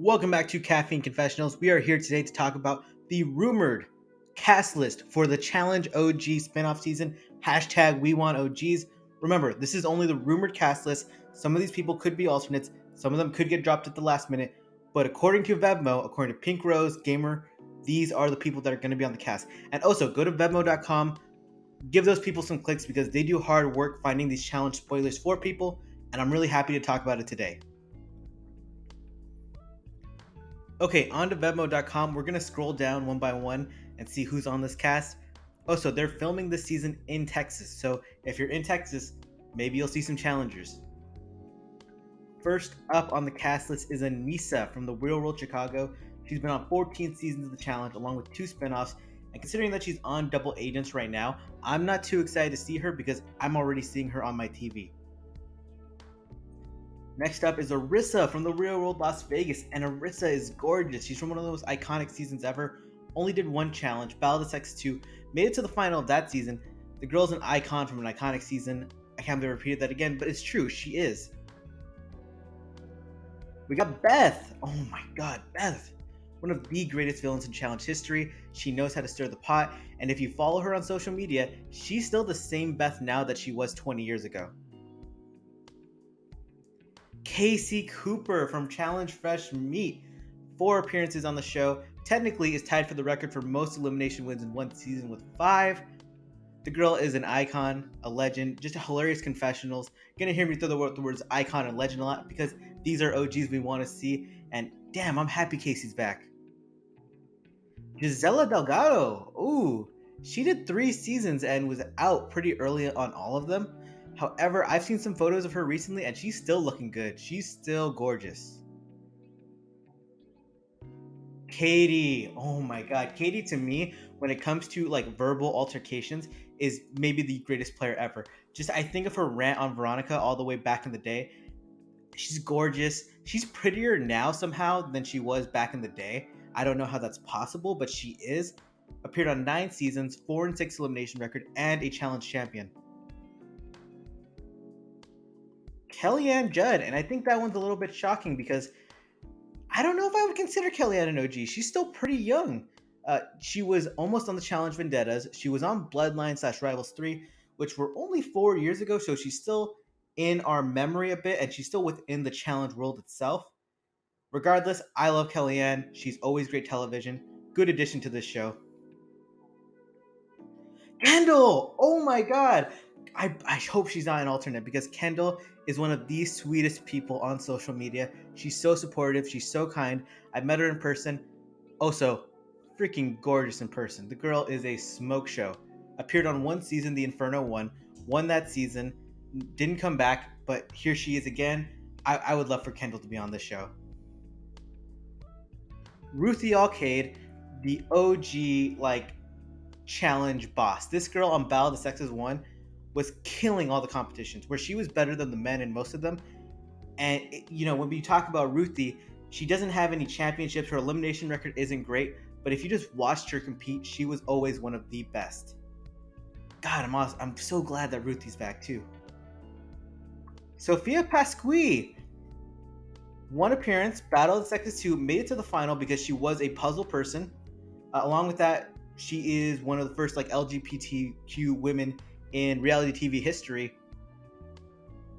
Welcome back to Caffeine Confessionals. We are here today to talk about the rumored cast list for the Challenge OG spinoff season. Hashtag We Want OGs. Remember, this is only the rumored cast list. Some of these people could be alternates. Some of them could get dropped at the last minute. But according to Vevmo, according to Pink Rose Gamer, these are the people that are going to be on the cast. And also, go to Vevmo.com. Give those people some clicks because they do hard work finding these challenge spoilers for people. And I'm really happy to talk about it today. Okay, on to Vevmo.com. We're going to scroll down one by one and see who's on this cast. Also, they're filming this season in Texas. So if you're in Texas, maybe you'll see some challengers. First up on the cast list is Anissa from The Real World Chicago. She's been on 14 seasons of the challenge along with 2 spinoffs. And considering that she's on Double Agents right now, I'm not too excited to see her because I'm already seeing her on my TV. Next up is Arissa from The Real World Las Vegas, and Arissa is gorgeous. She's from one of the most iconic seasons ever. Only did one challenge, Battle of the Sexes 2, made it to the final of that season. The girl's an icon from an iconic season. I can't believe I repeated that again, but it's true, she is. We got Beth. Oh my god, Beth. One of the greatest villains in challenge history. She knows how to stir the pot, and if you follow her on social media, she's still the same Beth now that she was 20 years ago. Casey Cooper from Challenge Fresh Meat. 4 appearances on the show. Technically is tied for the record for most elimination wins in one season with 5. The girl is an icon, a legend, just a hilarious confessionals. You're gonna hear me throw the words icon and legend a lot because these are OGs we want to see. And damn, I'm happy Casey's back. Gisela Delgado. Ooh, she did 3 seasons and was out pretty early on all of them. However, I've seen some photos of her recently and she's still looking good. She's still gorgeous. Katie. Oh my god. Katie to me, when it comes to like verbal altercations, is maybe the greatest player ever. Just I think of her rant on Veronica all the way back in the day. She's gorgeous. She's prettier now somehow than she was back in the day. I don't know how that's possible, but she is. Appeared on 9 seasons, 4-6 elimination record, and a challenge champion. Kellyanne Judd, and I think that one's a little bit shocking because I don't know if I would consider Kellyanne an OG. She's still pretty young. She was almost on the Challenge Vendettas. She was on Bloodline / Rivals 3, which were only 4 years ago, so she's still in our memory a bit, and she's still within the challenge world itself. Regardless, I love Kellyanne. She's always great television. Good addition to this show. Kendall! Oh my god! I hope she's not an alternate because Kendall is one of the sweetest people on social media. She's so supportive. She's so kind. I've met her in person. Also, freaking gorgeous in person. The girl is a smoke show. Appeared on 1 season, The Inferno won that season, didn't come back, but here she is again. I would love for Kendall to be on this show. Ruthie Alcade, the OG challenge boss. This girl on Battle of the Sexes 1 was killing all the competitions where she was better than the men in most of them. And when we talk about Ruthie, she doesn't have any championships. Her elimination record isn't great, but if you just watched her compete, she was always one of the best. God, I'm so glad that Ruthie's back too. Sophia Pasqui. 1 appearance, Battle of the Sexes 2, made it to the final because she was a puzzle person. Along with that, she is one of the first LGBTQ women in reality TV history.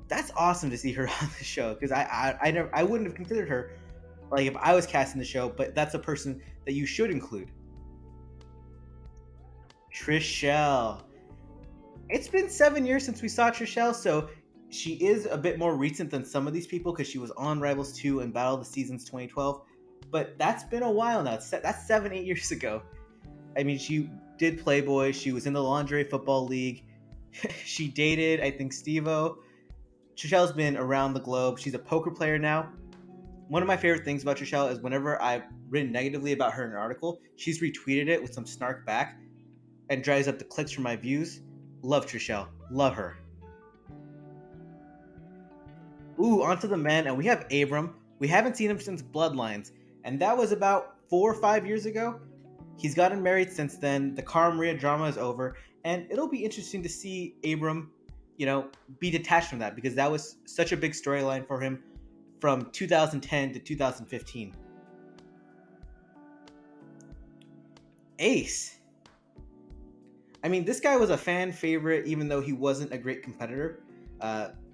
That's awesome to see her on the show because I wouldn't have considered her if I was casting the show, but that's a person that you should include. Trishelle. It's been 7 years since we saw Trishelle, so she is a bit more recent than some of these people because she was on Rivals 2 and Battle of the Seasons 2012. But that's been a while now. That's 7-8 years ago. I mean, she did Playboy. She was in the Lingerie Football League. She dated, I think, Steve-O. Trishelle's been around the globe. She's a poker player now. One of my favorite things about Trishelle is whenever I've written negatively about her in an article, she's retweeted it with some snark back and drives up the clicks for my views. Love Trishelle. Love her. Ooh, onto the men, and we have Abram. We haven't seen him since Bloodlines, and that was about 4 or 5 years ago. He's gotten married since then. The Cara Maria drama is over, and it'll be interesting to see Abram, be detached from that because that was such a big storyline for him from 2010 to 2015. Ace. I mean, this guy was a fan favorite, even though he wasn't a great competitor.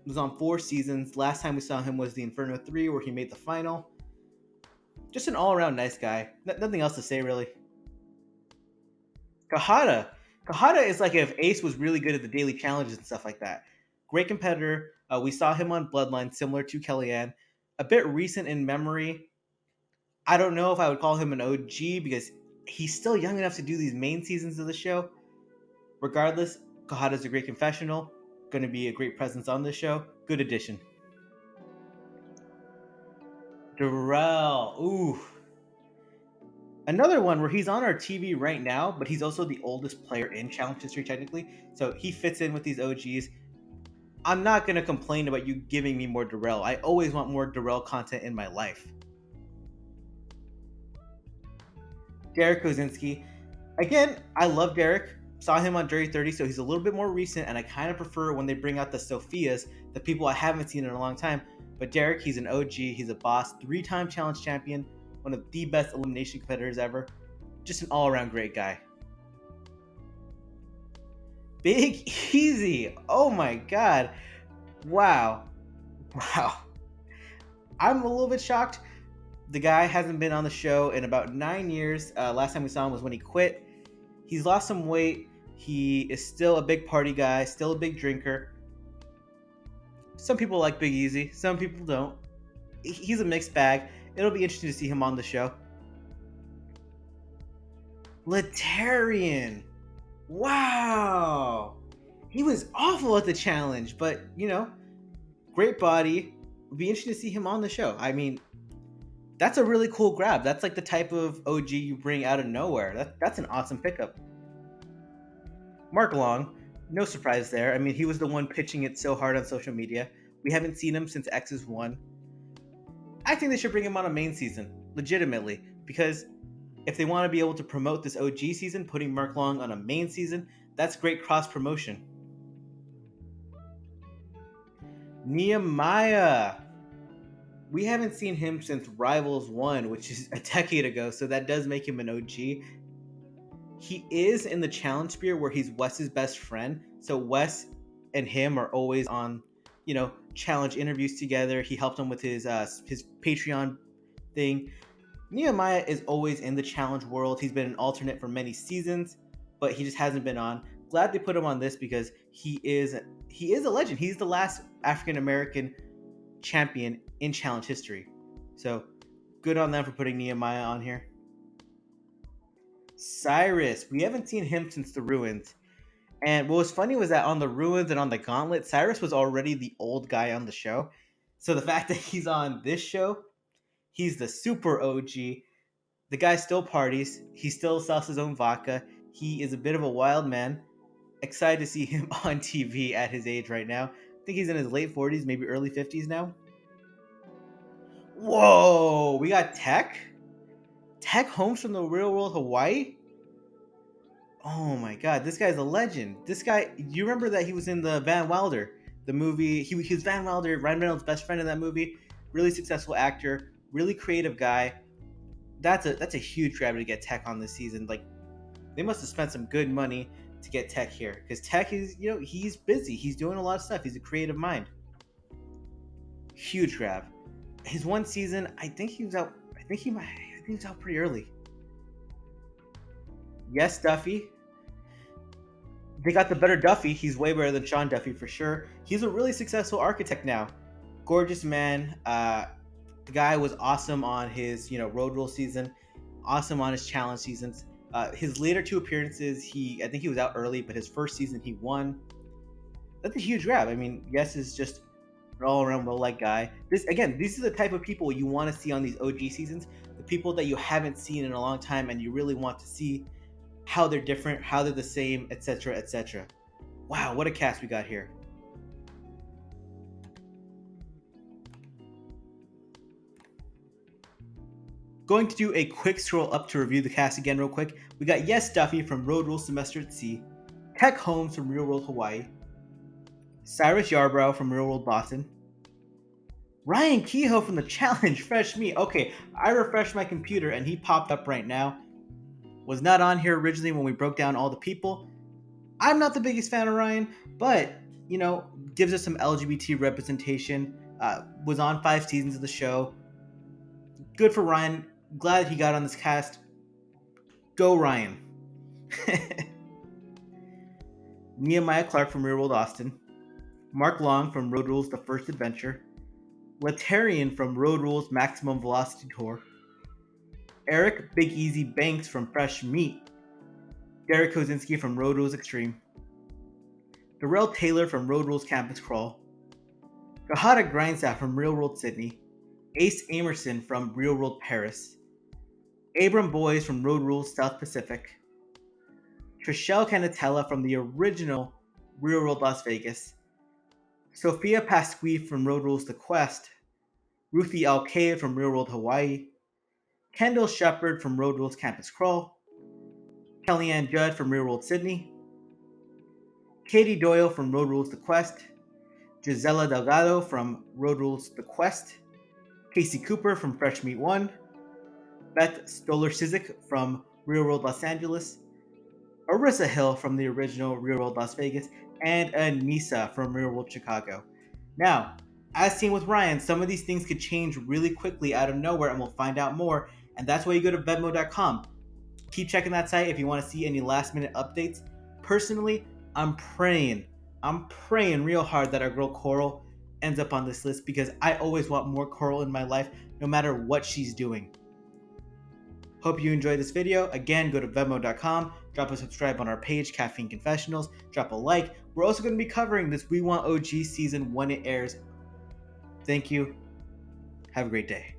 Was on 4 seasons. Last time we saw him was the Inferno 3, where he made the final. Just an all-around nice guy. Nothing else to say, really. Kahada. Kahada is like if Ace was really good at the daily challenges and stuff like that. Great competitor. We saw him on Bloodline, similar to Kellyanne. A bit recent in memory. I don't know if I would call him an OG because he's still young enough to do these main seasons of the show. Regardless, Kahada's a great confessional. Going to be a great presence on this show. Good addition. Darrell. Ooh. Another one where he's on our TV right now, but he's also the oldest player in challenge history, technically. So he fits in with these OGs. I'm not going to complain about you giving me more Darrell. I always want more Darrell content in my life. Derek Kozinski. Again, I love Derek. Saw him on Dirty 30, so he's a little bit more recent, and I kind of prefer when they bring out the Sophias, the people I haven't seen in a long time. But Derek, he's an OG, he's a boss, 3-time challenge champion, one of the best elimination competitors ever. Just an all-around great guy. Big Easy. Oh my god. Wow. I'm a little bit shocked. The guy hasn't been on the show in about 9 years. Last time we saw him was when he quit. He's lost some weight. He is still a big party guy, still a big drinker. Some people like Big Easy, some people don't. He's a mixed bag. It'll be interesting to see him on the show. Letarian. Wow. He was awful at the challenge, but, great body. It'll be interesting to see him on the show. I mean, that's a really cool grab. That's like the type of OG you bring out of nowhere. That's an awesome pickup. Mark Long, no surprise there. I mean, he was the one pitching it so hard on social media. We haven't seen him since X's 1. I think they should bring him on a main season, legitimately, because if they want to be able to promote this OG season, putting Mark Long on a main season, that's great cross-promotion. Nehemiah. We haven't seen him since Rivals 1, which is a decade ago, so that does make him an OG. He is in the challenge sphere where he's Wes's best friend, so Wes and him are always on, challenge interviews together. He helped him with his Patreon thing. Nehemiah is always in the challenge world. He's been an alternate for many seasons, but he just hasn't been on. Glad they put him on this because he is a legend. He's the last African American champion in challenge history. So good on them for putting Nehemiah on here. Cyrus, we haven't seen him since the Ruins. And what was funny was that on the Ruins and on the Gauntlet, Cyrus was already the old guy on the show. So the fact that he's on this show, he's the super OG. The guy still parties. He still sells his own vodka. He is a bit of a wild man. Excited to see him on TV at his age right now. I think he's in his late 40s, maybe early 50s now. Whoa, we got Tech? Tech Holmes from the Real World Hawaii? Oh my god, this guy's a legend. This guy, you remember that he was in the Van Wilder, the movie. He was Van Wilder, Ryan Reynolds' best friend in that movie. Really successful actor, really creative guy. That's a huge grab to get Tech on this season. Like, they must have spent some good money to get Tech here, because Tech is, he's busy. He's doing a lot of stuff. He's a creative mind. Huge grab. His 1 season, I think he was out. I think he was out pretty early. Yes, Duffy. They got the better Duffy. He's way better than Sean Duffy for sure. He's a really successful architect now. Gorgeous man. The guy was awesome on his, road rule season. Awesome on his challenge seasons. His later 2 appearances, I think he was out early, but his first season he won. That's a huge grab. I mean, Yes is just an all-around well-liked guy. These are the type of people you want to see on these OG seasons. The people that you haven't seen in a long time and you really want to see how they're different, how they're the same, etc., etc. Wow, what a cast we got here. Going to do a quick scroll up to review the cast again real quick. We got Yes Duffy from Road Rule Semester at Sea, Tech Holmes from Real World Hawaii, Cyrus Yarbrough from Real World Boston, Ryan Kehoe from the Challenge Fresh Meat. Okay, I refreshed my computer and he popped up right now. was not on here originally when we broke down all the people. I'm not the biggest fan of Ryan, but gives us some LGBT representation. Was on 5 seasons of the show. Good for Ryan. Glad he got on this cast. Go Ryan. Nehemiah Clark from Real World Austin. Mark Long from Road Rules: The First Adventure. Letarian from Road Rules: Maximum Velocity Tour. Eric Big Easy Banks from Fresh Meat. Derek Kozinski from Road Rules Extreme. Darrell Taylor from Road Rules Campus Crawl. Gahada Grindstaff from Real World Sydney. Ace Amerson from Real World Paris. Abram Boys from Road Rules South Pacific. Trishelle Canatella from the original Real World Las Vegas. Sophia Pasqui from Road Rules The Quest. Ruthie Alcade from Real World Hawaii. Kendall Shepard from Road Rules Campus Crawl. Kellyanne Judd from Real World Sydney. Katie Doyle from Road Rules The Quest. Gisela Delgado from Road Rules The Quest. Casey Cooper from Fresh Meat 1. Beth Stolar-Sizik from Real World Los Angeles. Arissa Hill from the original Real World Las Vegas. And Anissa from Real World Chicago. Now, as seen with Ryan, some of these things could change really quickly out of nowhere, and we'll find out more. And that's why you go to Vevmo.com. Keep checking that site if you want to see any last-minute updates. Personally, I'm praying real hard that our girl Coral ends up on this list, because I always want more Coral in my life, no matter what she's doing. Hope you enjoyed this video. Again, go to Vevmo.com, drop a subscribe on our page, Caffeine Confessionals, drop a like. We're also going to be covering this We Want OGs season when it airs. Thank you. Have a great day.